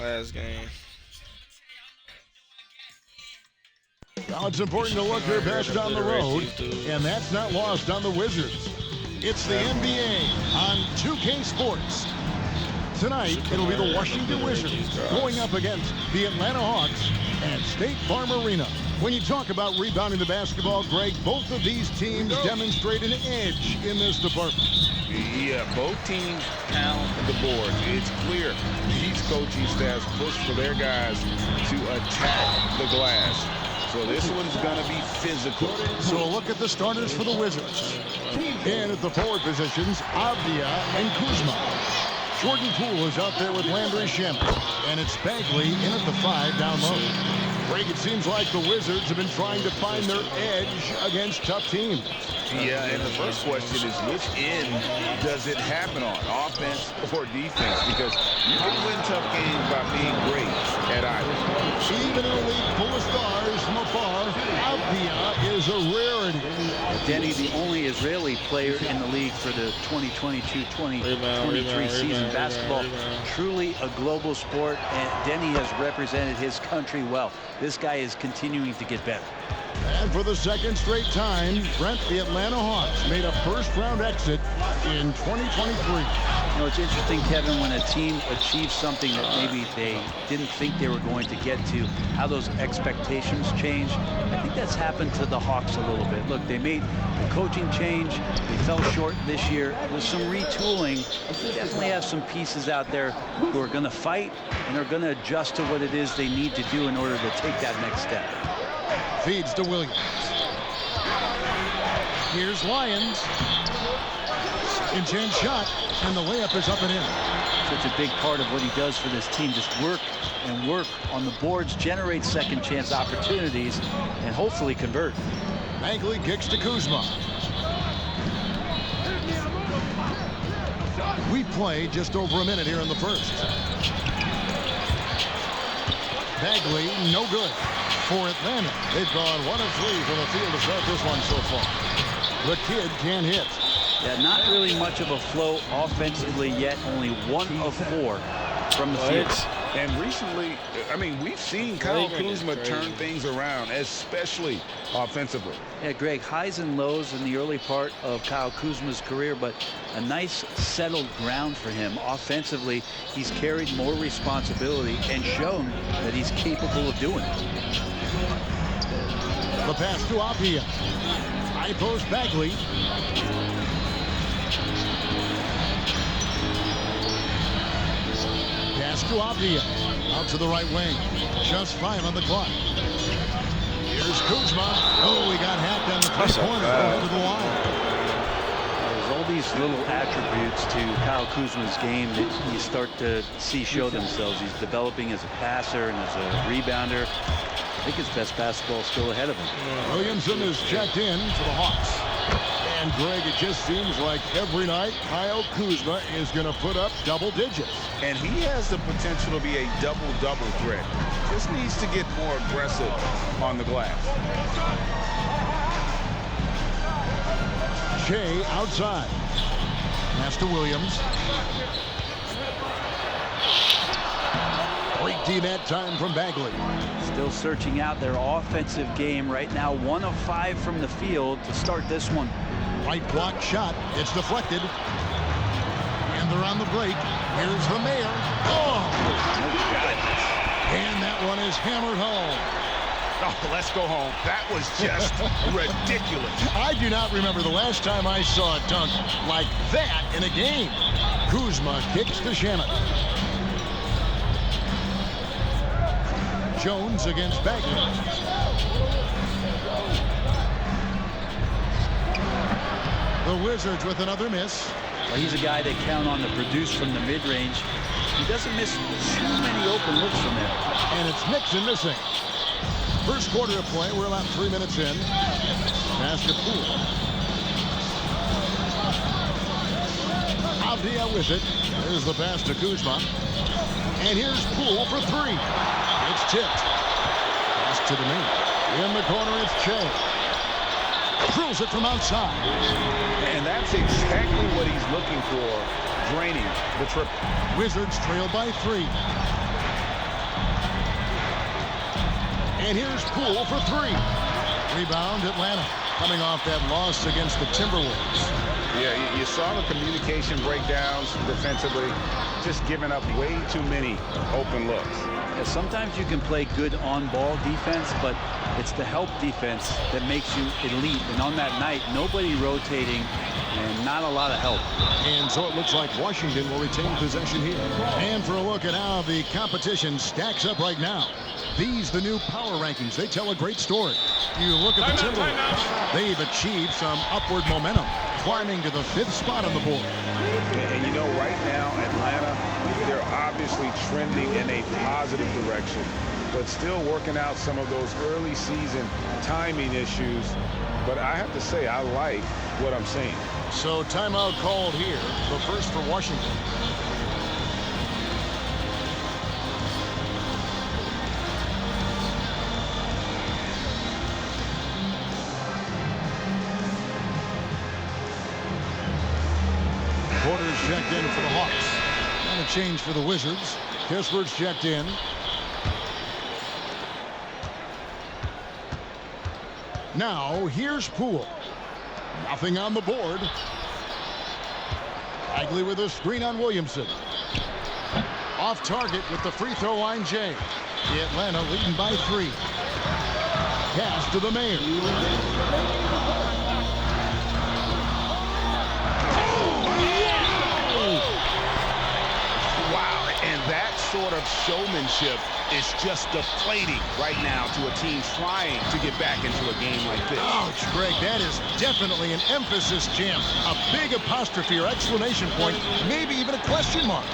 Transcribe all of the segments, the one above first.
last game. Well, it's important to look your best on the road, and that's not lost on the Wizards. It's the NBA on 2K Sports. Tonight, it'll be the Washington Wizards going up against the Atlanta Hawks at State Farm Arena. When you talk about rebounding the basketball, Greg, both of these teams demonstrate an edge in this department. Yeah, both teams pound the board. It's clear these coaching staffs push for their guys to attack the glass. So this one's going to be physical. So a look at the starters for the Wizards. And at the forward positions, Avdia and Kuzma. Jordan Poole is out there with Landry Shamet. And it's Bagley in at the 5 down low. Greg, it seems like the Wizards have been trying to find their edge against tough teams. Yeah, and the first question is, which end does it happen on, offense or defense? Because you can win tough games by being great at either. Even in a league full of stars from afar, Avdia is a rarity. Denny, the only Israeli player in the league for the 2022-2023 season. Basketball, truly a global sport, and Denny has represented his country well. This guy is continuing to get better. And for the second straight time, Brent, the Atlanta Hawks made a first-round exit in 2023. You know, it's interesting, Kevin, when a team achieves something that maybe they didn't think they were going to get to, how those expectations change. I think that's happened to the Hawks a little bit. Look, they made the coaching change. They fell short this year. With some retooling, they definitely have some pieces out there who are going to fight and are going to adjust to what it is they need to do in order to take that next step. Feeds to Williams. Here's Lyons. Second-chance shot, and the layup is up and in. Such a big part of what he does for this team. Just work and work on the boards, generate second-chance opportunities, and hopefully convert. Bagley kicks to Kuzma. We play just over a minute here in the first. Bagley, no good. For Atlanta, they've gone 1 of 3 from the field to start this one so far. The kid can't hit. Yeah, not really much of a flow offensively yet. Only 1 of 4 from the field. And recently, I mean, we've seen Kyle Kuzma turn things around, especially offensively. Yeah, Greg, highs and lows in the early part of Kyle Kuzma's career, but a nice settled ground for him. Offensively, he's carried more responsibility and shown that he's capable of doing it. The pass to Avdia. High post Bagley. Pass to Avdia. Out to the right wing. Just 5 on the clock. Here's Kuzma. Oh, he got hacked on the three-pointer. Over the line. There's all these little attributes to Kyle Kuzma's game that you start to see show themselves. He's developing as a passer and as a rebounder. I think his best basketball is still ahead of him. Williamson is checked in for the Hawks. And Greg, it just seems like every night Kyle Kuzma is going to put up double digits. And he has the potential to be a double-double threat. Just needs to get more aggressive on the glass. Shea outside. Pass to Williams. Great team that time from Bagley. Still searching out their offensive game right now. 1 of 5 from the field to start this one. Right block shot. It's deflected. And they're on the break. Here's the mayor. Oh! And that one is hammered home. Oh, let's go home. That was just ridiculous. I do not remember the last time I saw a dunk like that in a game. Kuzma kicks to Shamet. Jones against Bagley. The Wizards with another miss. Well, he's a guy they count on to produce from the mid-range. He doesn't miss too many open looks from there. And it's Nixon missing. First quarter of play. We're about 3 minutes in. Pass to Poole. Avdia with it. There's the pass to Kuzma. And here's Poole for 3. It's tipped. Pass to the middle. In the corner, it's Shea. Drills it from outside. And that's exactly what he's looking for, draining the triple. Wizards trail by 3. And here's Poole for three. Rebound, Atlanta. Coming off that loss against the Timberwolves. Yeah, you saw the communication breakdowns defensively. Just giving up way too many open looks. Yeah, sometimes you can play good on-ball defense, but it's the help defense that makes you elite. And on that night, nobody rotating and not a lot of help. And so it looks like Washington will retain possession here. And for a look at how the competition stacks up right now. These, the new power rankings, they tell a great story. You look at the Timberwolves, they've achieved some upward momentum, climbing to the 5th spot on the board. And you know, right now, Atlanta, they're obviously trending in a positive direction, but still working out some of those early season timing issues. But I have to say, I like what I'm seeing. So timeout called here, the first for Washington. Porter's checked in for the Hawks. And a change for the Wizards. Kispert's checked in. Now, here's Poole. Nothing on the board. Bagley with a screen on Williamson. Off target with the free throw line, Jay. The Atlanta leading by 3. Pass to the Mayor. Wow, and that sort of showmanship is just deflating right now to a team trying to get back into a game like this. Ouch, Greg, that is definitely an emphasis jam. A big apostrophe or exclamation point, maybe even a question mark.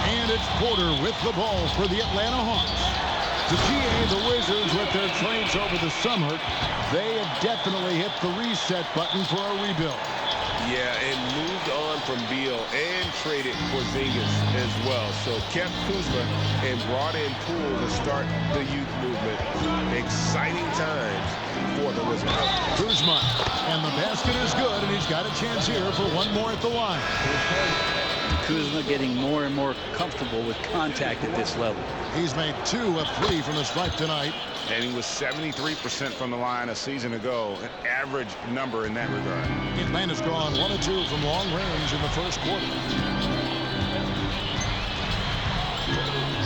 And it's Porter with the ball for the Atlanta Hawks. The GA, the Wizards, with their trades over the summer, they have definitely hit the reset button for a rebuild. Yeah, and moved on from Beal and traded Porzingis as well. So kept Kuzma and brought in Poole to start the youth movement. Exciting times for the Wizards. Kuzma, and the basket is good, and he's got a chance here for one more at the line. Kuzma getting more and more comfortable with contact at this level. He's made 2 of 3 from the stripe tonight. And he was 73% from the line a season ago, an average number in that regard. Atlanta's gone 1 of 2 from long range in the first quarter.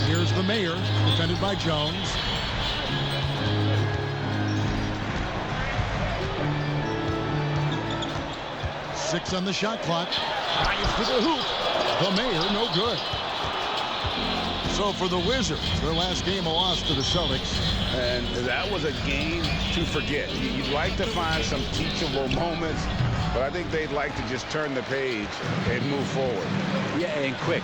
Here's the Mayor, defended by Jones. Six on the shot clock. Drives to the hoop. The Mayor, no good. So for the Wizards, their last game a loss to the Celtics. And that was a game to forget. You'd like to find some teachable moments, but I think they'd like to just turn the page and move forward. Yeah, and quick.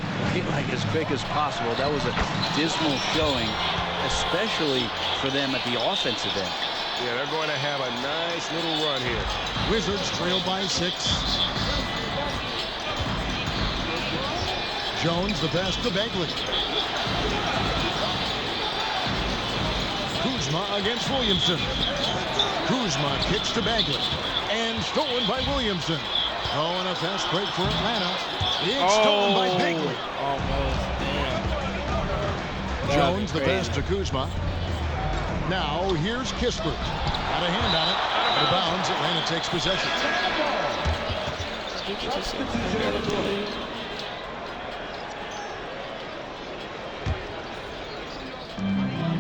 Like as quick as possible. That was a dismal showing, especially for them at the offensive end. Yeah, they're going to have a nice little run here. Wizards trail by 6. Jones, the pass to Bagley. Kuzma against Williamson. Kuzma kicks to Bagley. And stolen by Williamson. Oh, and a fast break for Atlanta. It's stolen by Bagley. Jones, the pass to Kuzma. Now, here's Kispert. Got a hand on it. Out of bounds. Atlanta takes possession.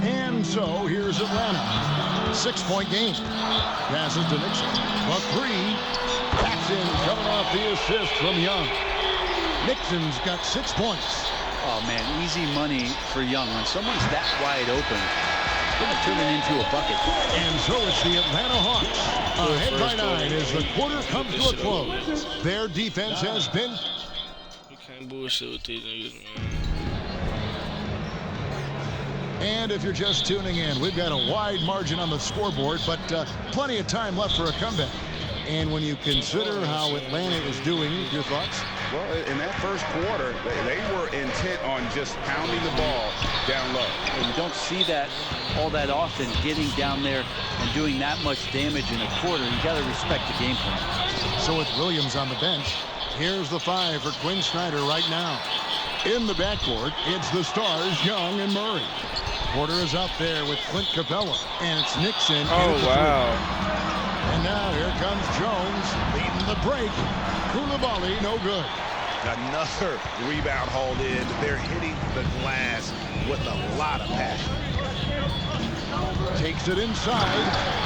And so, here's Atlanta. 6-point game. Passes to Nixon. A 3. Backs in, coming off the assist from Young. Nixon's got 6 points. Oh, man, easy money for Young. When someone's that wide open, it's going to turn it into a bucket. And so it's the Atlanta Hawks. Ahead by 9 as the quarter comes to a close. Their defense has been... You can't bullshit with these niggas, man. And if you're just tuning in, we've got a wide margin on the scoreboard, but plenty of time left for a comeback. And when you consider how Atlanta is doing, your thoughts? Well, in that first quarter, they were intent on just pounding the ball down low. And you don't see that all that often, getting down there and doing that much damage in a quarter. You got to respect the game plan. So with Williams on the bench, here's the 5 for Quinn Snyder right now. In the backcourt, it's the stars, Young and Murray. Porter is up there with Clint Capella, and it's Nixon. Oh, wow. And now here comes Jones leading the break. Koulibaly, no good. Another rebound hauled in. They're hitting the glass with a lot of passion. Takes it inside,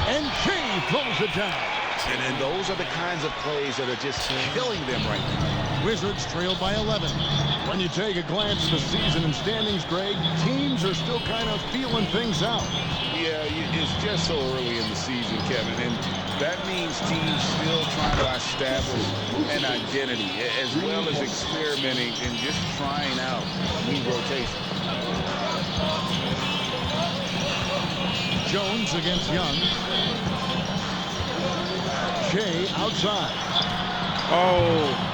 and Shea throws it down. And those are the kinds of plays that are just killing them right now. Wizards trail by 11. When you take a glance at the season and standings, Greg, teams are still kind of feeling things out. Yeah, it's just so early in the season, Kevin, and that means teams still trying to establish an identity, as well as experimenting and just trying out new rotations. Jones against Young. Shea outside. Oh.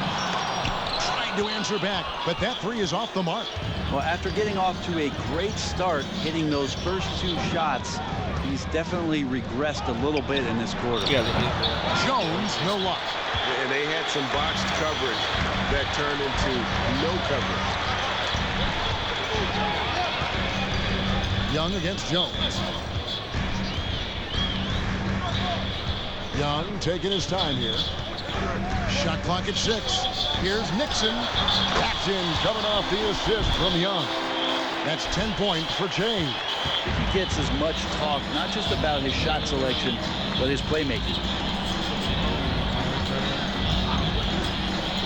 Trying to answer back, but that three is off the mark. Well, after getting off to a great start, hitting those first two shots, he's definitely regressed a little bit in this quarter. Yeah, Jones, no luck. And they had some botched coverage that turned into no coverage. Young against Jones. Young taking his time here. Shot clock at 6. Here's Nixon. That's in, coming off the assist from Young. That's 10 points for Shea. He gets as much talk, not just about his shot selection, but his playmaking.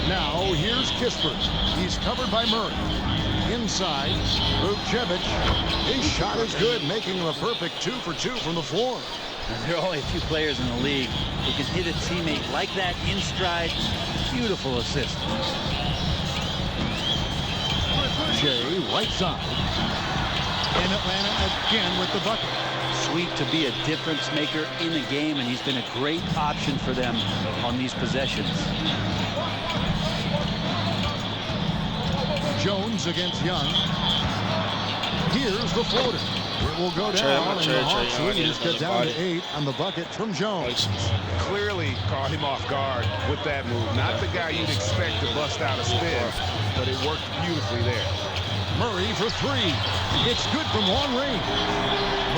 Now here's Kispert. He's covered by Murray. Inside, Vukcevic. His shot is good, making him a perfect 2 for 2 from the floor. And there are only a few players in the league who can hit a teammate like that in stride. Beautiful assist. Shea, right side. And Atlanta again with the bucket. Sweet to be a difference maker in the game, and he's been a great option for them on these possessions. Jones against Young. Here's the floater. It will go down, and the Hawks lead get down to 8 on the bucket from Jones. Clearly caught him off guard with that move. Not the guy you'd expect to bust out a spin, but it worked beautifully there. Murray for 3. It's good from long range.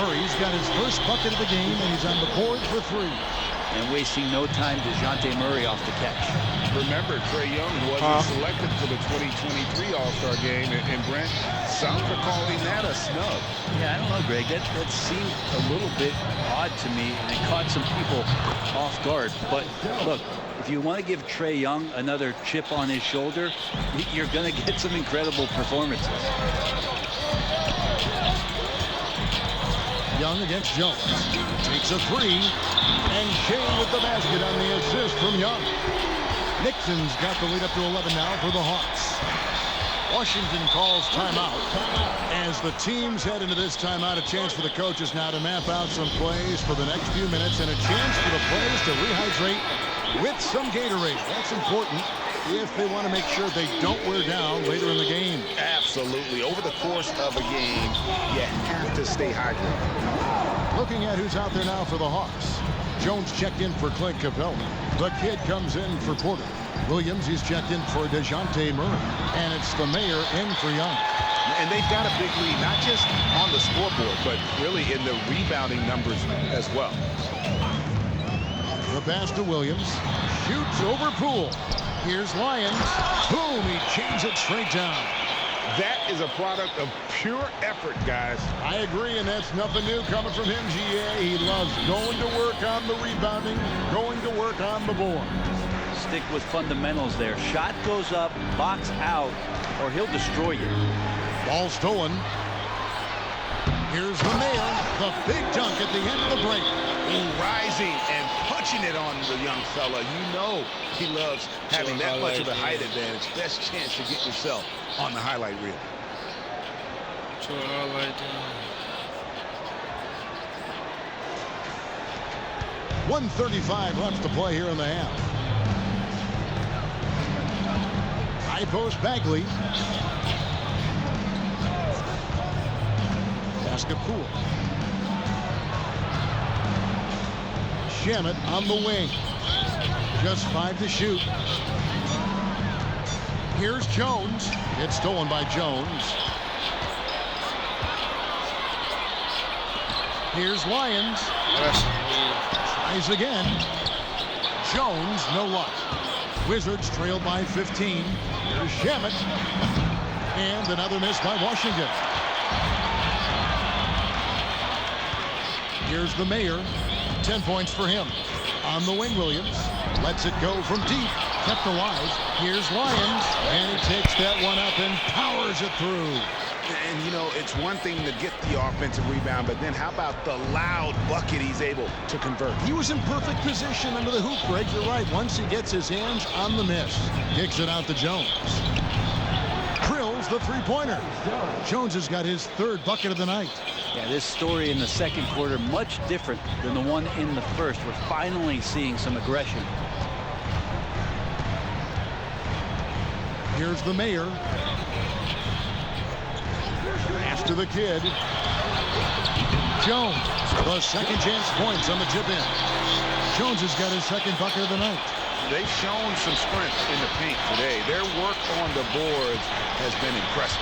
Murray's got his first bucket of the game, and he's on the board for 3. And wasting no time, DeJounte Murray off the catch. Remember, Trae Young wasn't selected for the 2023 All-Star game, and Brent, some are calling that a snub. Yeah, I don't know, Greg. That seemed a little bit odd to me, and it caught some people off guard. But look, if you want to give Trae Young another chip on his shoulder, you're going to get some incredible performances. Young against Jones. Takes a 3. And Shea with the basket on the assist from Young. Nixon's got the lead up to 11 now for the Hawks. Washington calls timeout. As the teams head into this timeout, a chance for the coaches now to map out some plays for the next few minutes and a chance for the players to rehydrate with some Gatorade. That's important if they want to make sure they don't wear down later in the game. Absolutely. Over the course of a game, you have to stay hydrated. Looking at who's out there now for the Hawks. Jones checked in for Clint Capella. The kid comes in for Porter. Williams, he's checked in for DeJounte Murray. And it's the mayor in for Young. And they've got a big lead, not just on the scoreboard, but really in the rebounding numbers as well. The pass to Williams. Shoots over Poole. Here's Lyons. Boom, he chains it straight down. That is a product of pure effort, guys. I agree, and that's nothing new coming from him, GA. He loves going to work on the rebounding, going to work on the board. Stick with fundamentals there. Shot goes up, box out, or he'll destroy you. Ball stolen. Here's the mayor. The big dunk at the end of the break. Rising and punching it on the young fella. You know he loves having that much of a height advantage. Best chance to get yourself on the highlight reel. To a highlight 1:35 left to play here in the half. High post Bagley. Basket Poole. Shamet on the wing. Just 5 to shoot. Here's Jones. It's stolen by Jones. Here's Lyons. Tries again. Jones, no luck. Wizards trailed by 15. Here's Shamet. And another miss by Washington. Here's the Mayor. 10 points for him. On the wing, Williams. Lets it go from deep. Kept alive. Here's Lyons. And he takes that one up and powers it through. And, you know, it's one thing to get the offensive rebound, but then how about the loud bucket he's able to convert? He was in perfect position under the hoop break. You're right. Once he gets his hands on the miss. Kicks it out to Jones. Drills the three-pointer. Jones has got his third bucket of the night. Yeah, this story in the second quarter much different than the one in the first. We're finally seeing some aggression. Here's the Mayor. Pass to the kid. Jones. The second chance points on the tip in. Jones has got his second bucket of the night. They've shown some strength in the paint today. Their work on the boards has been impressive.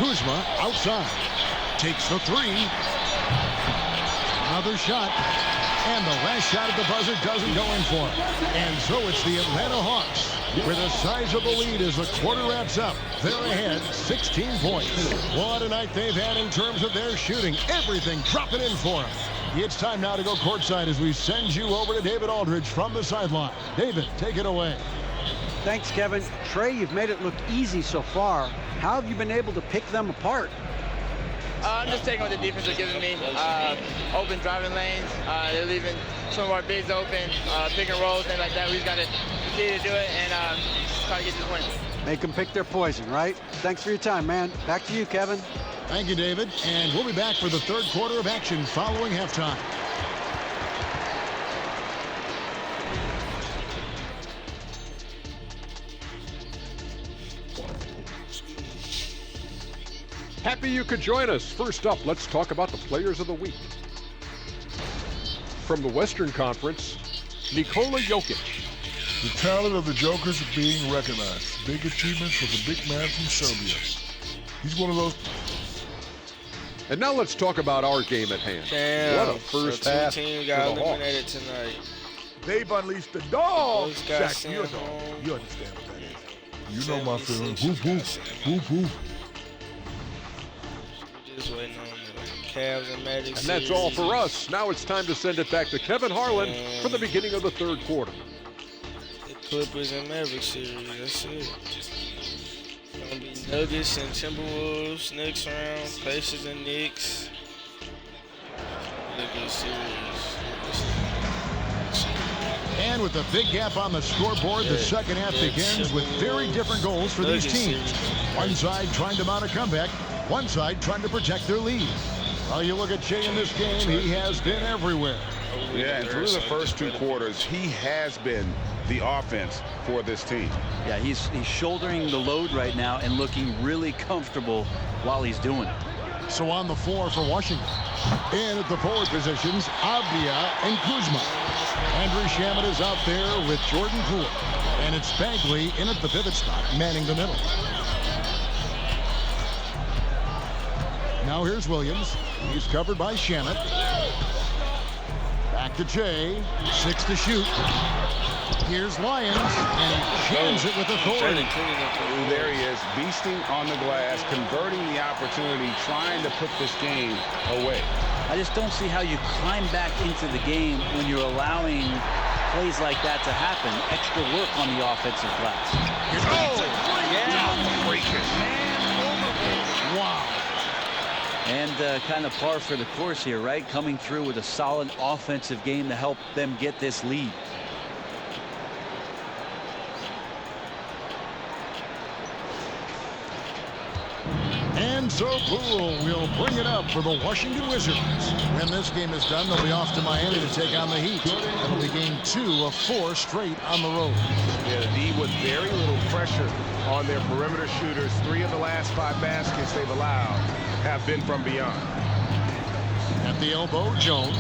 Kuzma outside. Takes the three. Another shot. And the last shot at the buzzer doesn't go in for him. And so it's the Atlanta Hawks with a sizable lead as the quarter wraps up. They're ahead 16 points. What a night they've had in terms of their shooting. Everything dropping in for them. It's time now to go courtside as we send you over to David Aldridge from the sideline. David, take it away. Thanks, Kevin. Trey, you've made it look easy so far. How have you been able to pick them apart? I'm just taking what the defense are giving me. Open driving lanes. They're leaving some of our bigs open, pick and rolls, things like that. We just got to continue to do it and try to get this win. Make them pick their poison, right? Thanks for your time, man. Back to you, Kevin. Thank you, David. And we'll be back for the third quarter of action following halftime. Happy you could join us. First up, let's talk about the players of the week. From the Western Conference, Nikola Jokic. The talent of the Jokers are being recognized. Big achievements for the big man from Serbia. He's one of those. And now let's talk about our game at hand. Damn. What a first So half two teams for got the Hawks. eliminated tonight. They've unleashed the dog. Those guys Shaq, sent you're a dog. home. You understand what that is. You know my feeling. 76 Whoop, whoop, guys sent whoop, whoop. We just waiting on the Cavs and Magic. And that's all for series. us. Now it's time to send it back to Kevin Harlan for the beginning of the third quarter. The Clippers and Mavericks series. That's it. It's gonna be Nuggets and Timberwolves next round. Pacers and Knicks. Really good series. And with a big gap on the scoreboard, the second half begins with very different goals for these teams. One side trying to mount a comeback, one side trying to protect their lead. Well, you look at Jay in this game, he has been everywhere. Yeah, and through the first two quarters, he has been the offense for this team. Yeah, he's shouldering the load right now and looking really comfortable while he's doing it. So on the floor for Washington. And at the forward positions, Avdia and Kuzma. Andrew Shamet is out there with Jordan Poole. And it's Bagley in at the pivot spot, manning the middle. Now here's Williams. He's covered by Shamet. Back to Jay. 6 to shoot. Here's Lyons, and he jams it with authority. There he is, beasting on the glass, converting the opportunity, trying to put this game away. I just don't see how you climb back into the game when you're allowing plays like that to happen. Extra work on the offensive glass. Wow. And kind of par for the course here, right? Coming through with a solid offensive game to help them get this lead. And so Poole will bring it up for the Washington Wizards. When this game is done, they'll be off to Miami to take on the Heat. It'll be game 2 of 4 straight on the road. Yeah, the D with very little pressure on their perimeter shooters. 3 of the last 5 baskets they've allowed have been from beyond. At the elbow, Jones.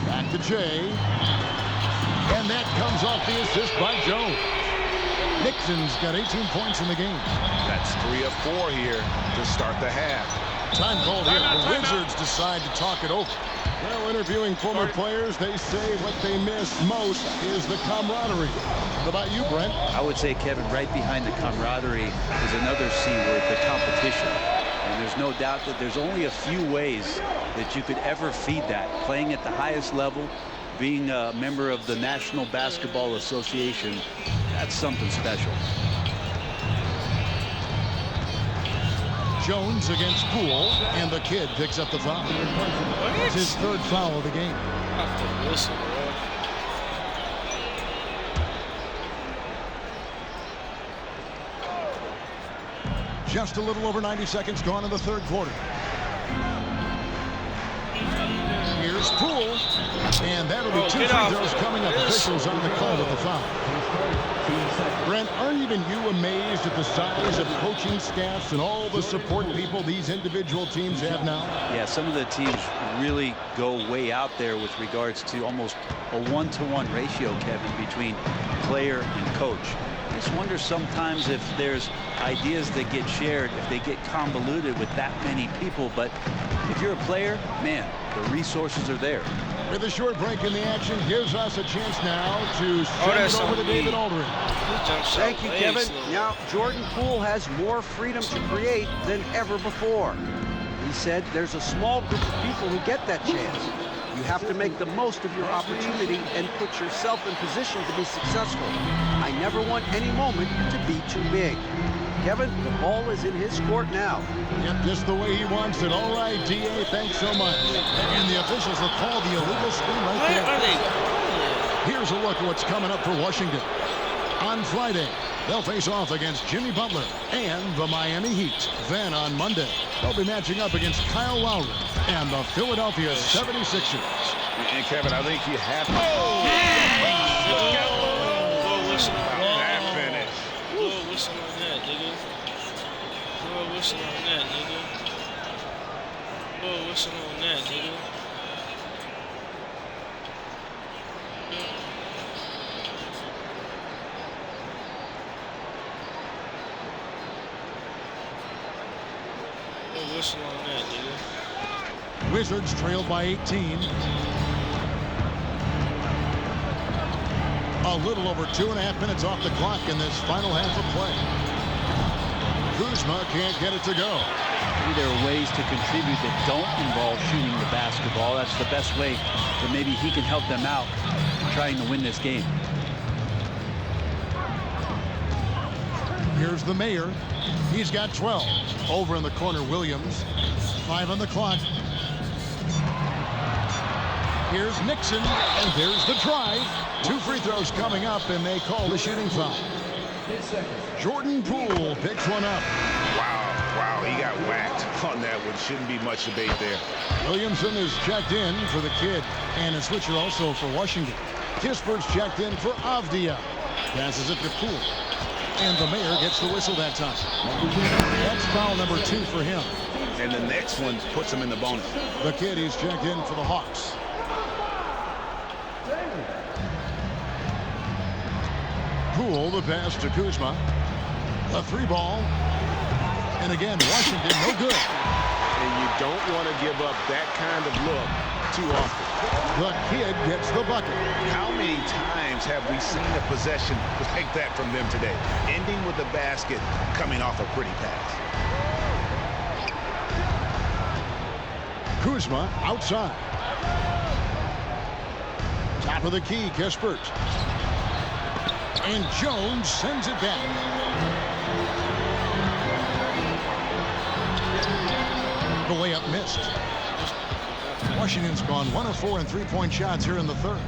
Back to Jay. And that comes off the assist by Jones. Nixon's got 18 points in the game. That's 3 of 4 here to start the half. Time called here. The Wizards decide to talk it over. Well, interviewing former players, they say what they miss most is the camaraderie. What about you, Brent? I would say, Kevin, right behind the camaraderie is another C word, the competition. And there's no doubt that there's only a few ways that you could ever feed that. Playing at the highest level, being a member of the National Basketball Association, that's something special. Jones against Poole, and the kid picks up the foul. It's his 3rd foul of the game. Just a little over 90 seconds gone in the 3rd quarter. Here's Poole, and that'll be 2 free throws coming up. Officials on the call with the foul. Brent, aren't even you amazed at the size of coaching staffs and all the support people these individual teams have now? Yeah, some of the teams really go way out there with regards to almost a 1-to-1 ratio, Kevin, between player and coach. I just wonder sometimes if there's ideas that get shared, if they get convoluted with that many people. But if you're a player, man, the resources are there. With a short break in the action, gives us a chance now to send it over to David Aldridge. Thank you, Kevin. Now, Jordan Poole has more freedom to create than ever before. He said there's a small group of people who get that chance. You have to make the most of your opportunity and put yourself in position to be successful. I never want any moment to be too big. Kevin, the ball is in his court now. Yep, just the way he wants it. All right, D.A., thanks so much. And the officials will call the illegal screen right there. Here's a look at what's coming up for Washington. On Friday, they'll face off against Jimmy Butler and the Miami Heat. Then on Monday, they'll be matching up against Kyle Lowry and the Philadelphia 76ers. And Kevin, I think you have to. That finish. Blow whistle on that, nigga. Blow whistle on that, nigga. Blow whistle on that, nigga. Whistle on that, nigga. Wizards trailed by 18. A little over 2.5 minutes off the clock in this final half of play. Kuzma can't get it to go. Maybe there are ways to contribute that don't involve shooting the basketball. That's the best way that maybe he can help them out trying to win this game. Here's the mayor. He's got 12. Over in the corner, Williams. 5 on the clock. Here's Nixon, and there's the drive. 2 free throws coming up, and they call the shooting foul. Jordan Poole picks one up. Wow, he got whacked on that one. Shouldn't be much debate there. Williamson is checked in for the kid, and a switcher also for Washington. Kispert's checked in for Avdia. Passes it to Poole. And the mayor gets the whistle that time. That's foul number 2 for him. And the next one puts him in the bonus. The kid, he's checked in for the Hawks. Poole, the pass to Kuzma. A 3-ball. And again, Washington, no good. And you don't want to give up that kind of look too often. The kid gets the bucket. How many times have we seen a possession like that from them today? Ending with a basket, coming off a pretty pass. Kuzma outside. Top of the key, Kispert. And Jones sends it back. The layup missed. Washington's gone 1 of 4 in 3-point shots here in the 3rd.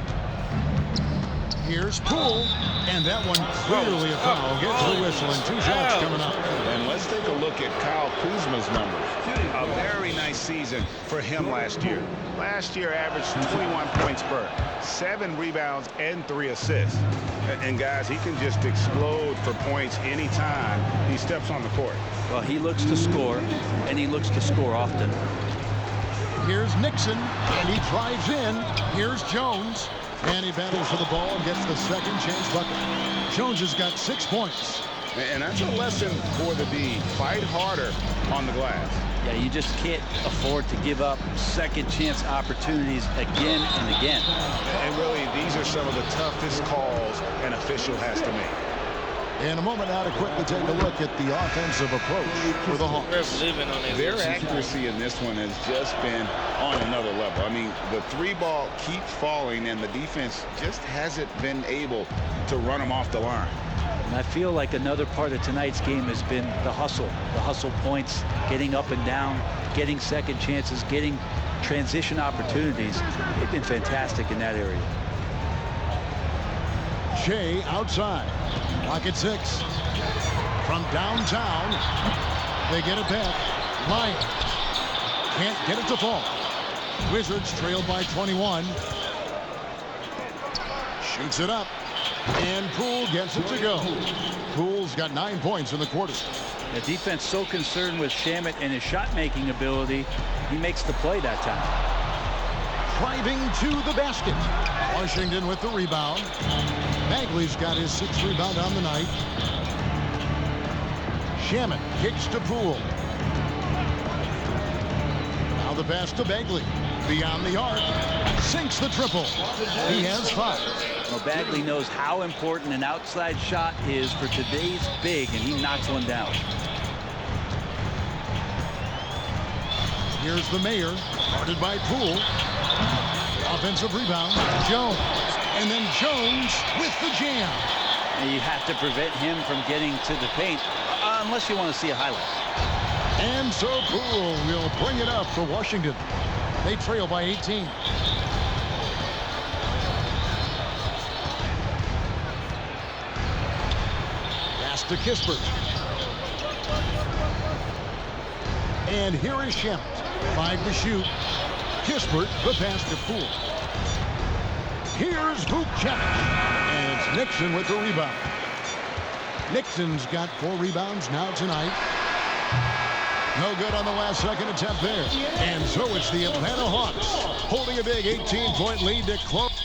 Here's Poole, and that one clearly a foul. Gets the whistle, and 2 shots coming up. And let's take a look at Kyle Kuzma's numbers. A very nice season for him last year. Last year averaged 21 points per, 7 rebounds, and 3 assists. And guys, he can just explode for points anytime he steps on the court. Well, he looks to score, and he looks to score often. Here's Nixon, and he drives in. Here's Jones, and he battles for the ball and gets the second chance bucket. Jones has got 6 points. And that's a lesson for the D. Fight harder on the glass. Yeah, you just can't afford to give up second chance opportunities again and again. And really, these are some of the toughest calls an official has to make. In a moment now to quickly take a look at the offensive approach for the Hawks. Their accuracy in this one has just been on another level. I mean, the 3-ball keeps falling, and the defense just hasn't been able to run them off the line. And I feel like another part of tonight's game has been the hustle points, getting up and down, getting second chances, getting transition opportunities. They've been fantastic in that area. Shea outside. Clock at 6. From downtown, they get it back. Lyons can't get it to fall. Wizards trailed by 21. Shoots it up. And Poole gets it to go. Poole's got 9 points in the quarter. The defense so concerned with Shamet and his shot-making ability, he makes the play that time. Driving to the basket. Washington with the rebound. Bagley's got his 6th rebound on the night. Shamet kicks to Poole. Now the pass to Bagley. Beyond the arc. Sinks the triple. He has 5. Well, Bagley knows how important an outside shot is for today's big, and he knocks one down. Here's the Mayor, guarded by Poole. Offensive rebound, Jones. And then Jones with the jam. And you have to prevent him from getting to the paint, unless you want to see a highlight. And so Poole will bring it up for Washington. They trail by 18. Pass to Kispert. And here is Shamet. 5 to shoot. Kispert, the pass to Poole. Here's Vukcevic. And it's Nixon with the rebound. Nixon's got 4 rebounds now tonight. No good on the last second attempt there. And so it's the Atlanta Hawks holding a big 18-point lead to close.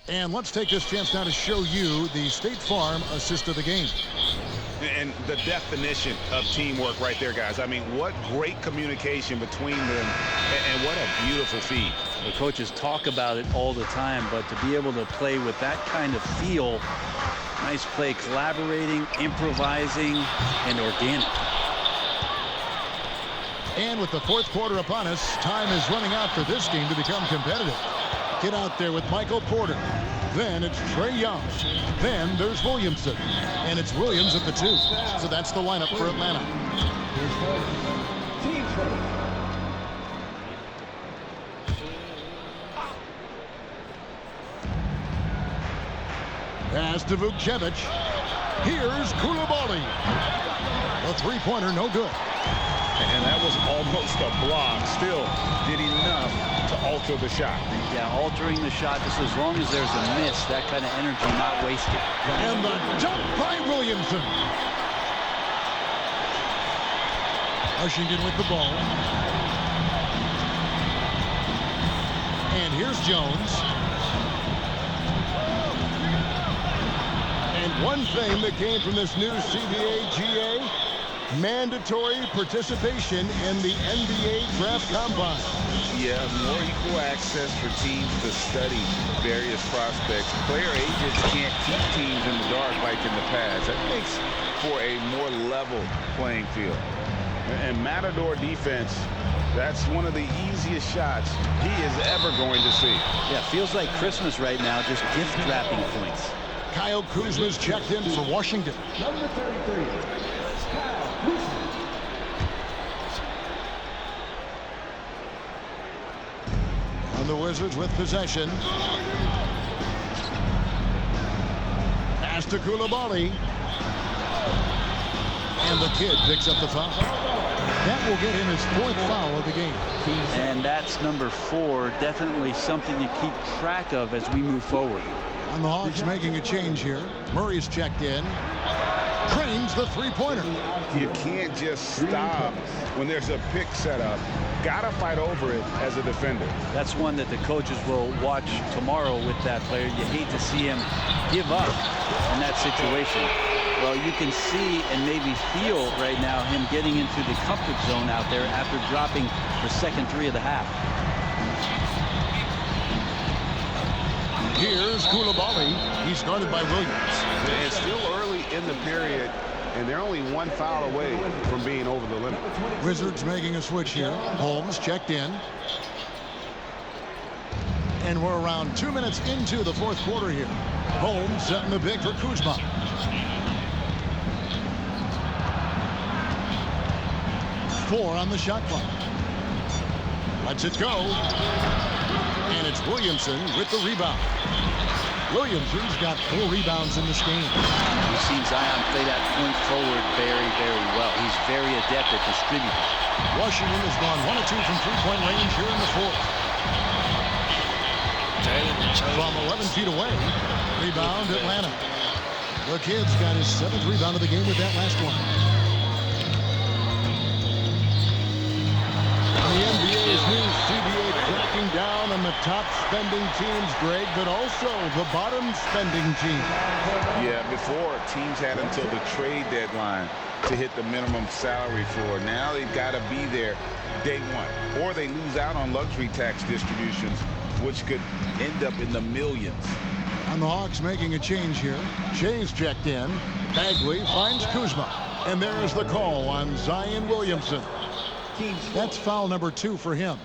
And let's take this chance now to show you the State Farm assist of the game. And the definition of teamwork right there, guys. I mean, what great communication between them, and what a beautiful feed. The coaches talk about it all the time, but to be able to play with that kind of feel, nice play, collaborating, improvising, and organic. And with the 4th quarter upon us, time is running out for this game to become competitive. Get out there with Michael Porter. Then it's Trae Young. Then there's Williamson. And it's Williams at the 2. So that's the lineup for Atlanta. Pass to Vukcevic. Here's Koulibaly. A 3-pointer, no good. And that was almost a block. Still did enough to alter the shot. Yeah, altering the shot, just as long as there's a miss, that kind of energy not wasted. And the dunk by Williamson. Washington with the ball. And here's Jones. And one thing that came from this new CBA GA, mandatory participation in the NBA Draft Combine. Yeah, more equal access for teams to study various prospects. Player agents can't keep teams in the dark like in the past. That makes for a more level playing field. And Matador defense, that's one of the easiest shots he is ever going to see. Yeah, feels like Christmas right now, just gift wrapping points. Kyle Kuzma's checked in for Washington. Number 33, Kyle Kuzma. And the Wizards with possession. Pass to Koulibaly. And the kid picks up the foul. That will get him his 4th foul of the game. And that's number 4. Definitely something to keep track of as we move forward. And the Hawks making a change here. Murray's checked in. Drains the three-pointer. You can't just stop when there's a pick set up. Gotta fight over it as a defender. That's one that the coaches will watch tomorrow with that player. You hate to see him give up in that situation. Well, you can see and maybe feel right now him getting into the comfort zone out there after dropping the second three of the half. Here's Koulibaly. He's guarded by Williams. It's still early in the period, and they're only one foul away from being over the limit. Wizards making a switch here. Holmes checked in. And we're around 2 minutes into the fourth quarter here. Holmes setting the big for Kuzma. Four on the shot clock. Lets it go. And it's Williamson with the rebound. Williamson's got 4 rebounds in this game. We've seen Zion play that point forward very, very well. He's very adept at distributing. Washington has gone 1 of 2 from three-point range here in the fourth. From 11 feet away. Rebound Atlanta. The kid's got his 7th rebound of the game with that last one. The NBA's new CBA cracking down on the top spending teams, Greg, but also the bottom spending teams. Yeah, before teams had until the trade deadline to hit the minimum salary floor. Now they've got to be there day one, or they lose out on luxury tax distributions, which could end up in the millions. And the Hawks making a change here. Shay's checked in. Bagley finds Kuzma. And there's the call on Zion Williamson. That's foul number 2 for him.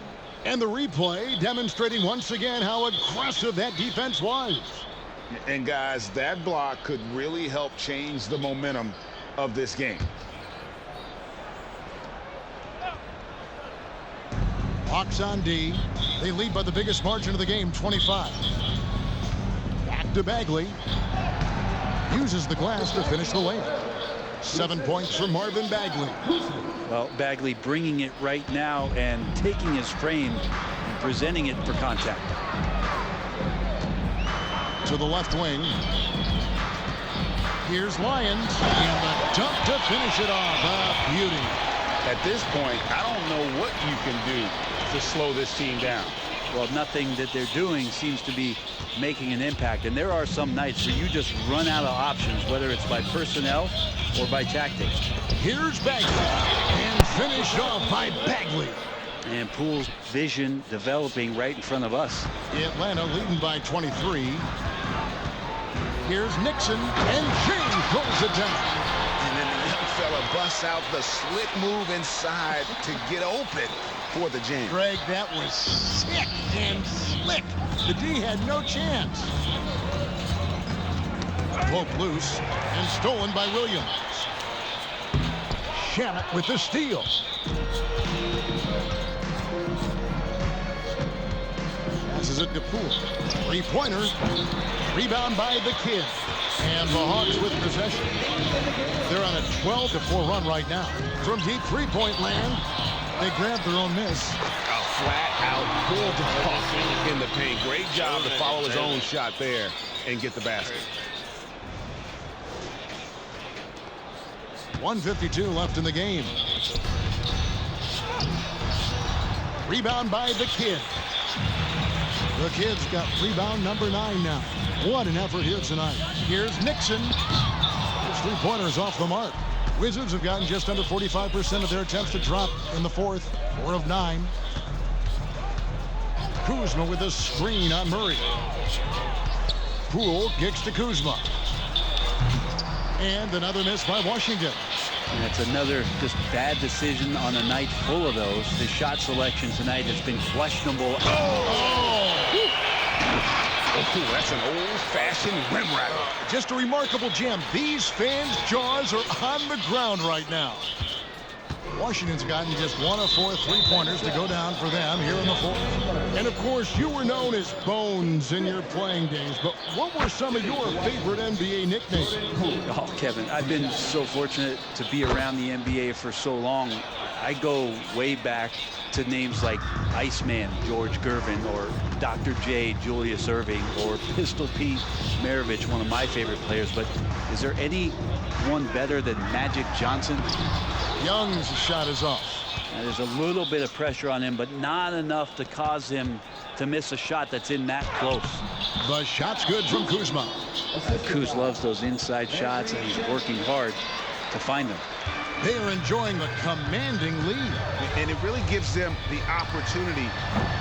And the replay demonstrating once again how aggressive that defense was. And guys, that block could really help change the momentum of this game. Hawks on D. They lead by the biggest margin of the game, 25. Back to Bagley. Uses the glass to finish the lane. 7 points for Marvin Bagley. Well, Bagley bringing it right now and taking his frame and presenting it for contact. To the left wing. Here's Lyons. And the dunk to finish it off. A beauty. At this point, I don't know what you can do to slow this team down. Well, nothing that they're doing seems to be making an impact. And there are some nights where you just run out of options, whether it's by personnel or by tactics. Here's Bagley. And finished off by Bagley. And Poole's vision developing right in front of us. Atlanta leading by 23. Here's Nixon. And James throws it down. And then the young fella busts out the slick move inside to get open for the jam. Greg, that was sick and slick. The D had no chance. Poked loose and stolen by Williams. Shamit with the steal. Passes it to Poole. Three-pointer. Rebound by the kid. And the Hawks with possession. They're on a 12-4 run right now. From deep three-point land, they grab their own miss. A flat-out bulldog in the paint. Great job to follow his own shot there and get the basket. 1:52 left in the game. Rebound by the kid. The kid's got rebound number 9 now. What an effort here tonight. Here's Nixon. His three-pointer is off the mark. Wizards have gotten just under 45% of their attempts to drop in the fourth. 4 of 9. Kuzma with a screen on Murray. Poole kicks to Kuzma. And another miss by Washington. And it's another just bad decision on a night full of those. The shot selection tonight has been questionable. Oh, that's an old-fashioned rim rattler. Just a remarkable jam. These fans' jaws are on the ground right now. Washington's gotten just 1 of 4 three-pointers to go down for them here in the fourth. And, of course, you were known as Bones in your playing days. But what were some of your favorite NBA nicknames? Oh, Kevin, I've been so fortunate to be around the NBA for so long. I go way back to names like Iceman George Gervin or Dr. J, Julius Erving, or Pistol Pete Maravich, one of my favorite players. But is there anyone better than Magic Johnson? Young's shot is off. And there's a little bit of pressure on him, but not enough to cause him to miss a shot that's in that close. The shot's good from Kuzma. Kuz loves those inside shots, and he's working hard to find them. They are enjoying the commanding lead. And it really gives them the opportunity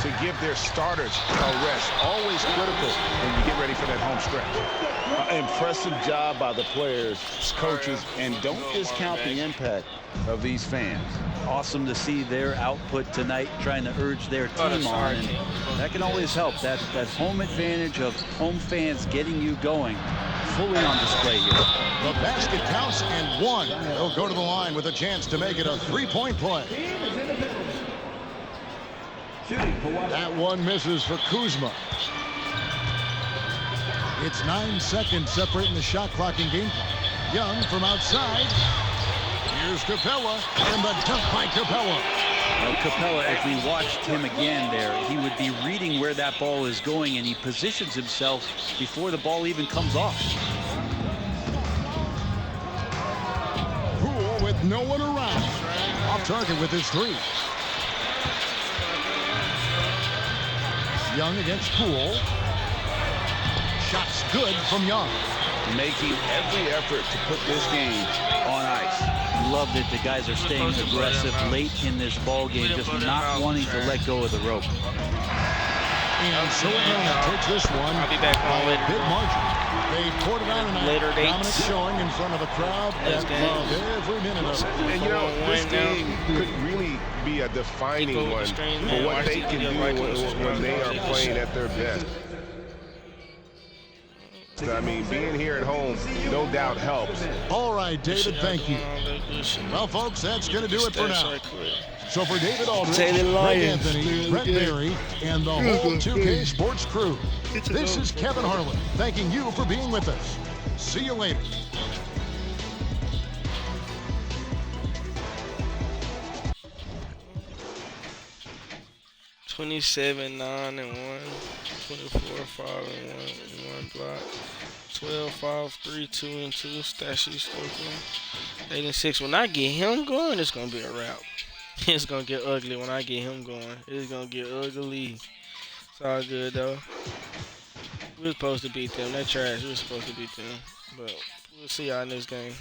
to give their starters a rest. Always critical when you get ready for that home stretch. Impressive job by the players, coaches, and don't discount the impact of these fans. Awesome to see their output tonight, trying to urge their team on, and that can always help. That home advantage of home fans getting you going, fully on display here. The basket counts and one. They'll go to the line with a chance to make it a three-point play. That one misses for Kuzma. It's 9 seconds separating the shot clock and game clock. Young from outside. Here's Capella, and the dunk by Capella. Well, Capella, if we watched him again there, he would be reading where that ball is going, and he positions himself before the ball even comes off. Poole with no one around. Off target with his three. Young against Poole. Shot's good from Young. Making every effort to put this game on ice. Love that the guys are staying aggressive late in this ball game, just not wanting to let go of the rope. And so Atlanta takes this one. I'll be back on by a big margin. They poured it on tonight. Later dates. Dominant showing in front of a crowd that loved every minute of it. And you know, this game could really be a defining one for what they can do when they are playing at their best. I mean, being here at home, no doubt helps. All right, David, thank you. Well, folks, that's going to do it for now. So for David Aldridge, Greg Anthony, Brett Berry, and the whole 2K Sports crew, this is Kevin Harlan thanking you for being with us. See you later. $27, 9, and 1, 24, 5, and 1 block, 12, 5, 3, 2, and 2, Stashy Stoker, 8 and 6. When I get him going, it's gonna be a wrap. It's gonna get ugly when I get him going. It's gonna get ugly. It's all good though. We were supposed to beat them. They're trash. We were supposed to beat them, but we'll see y'all next game.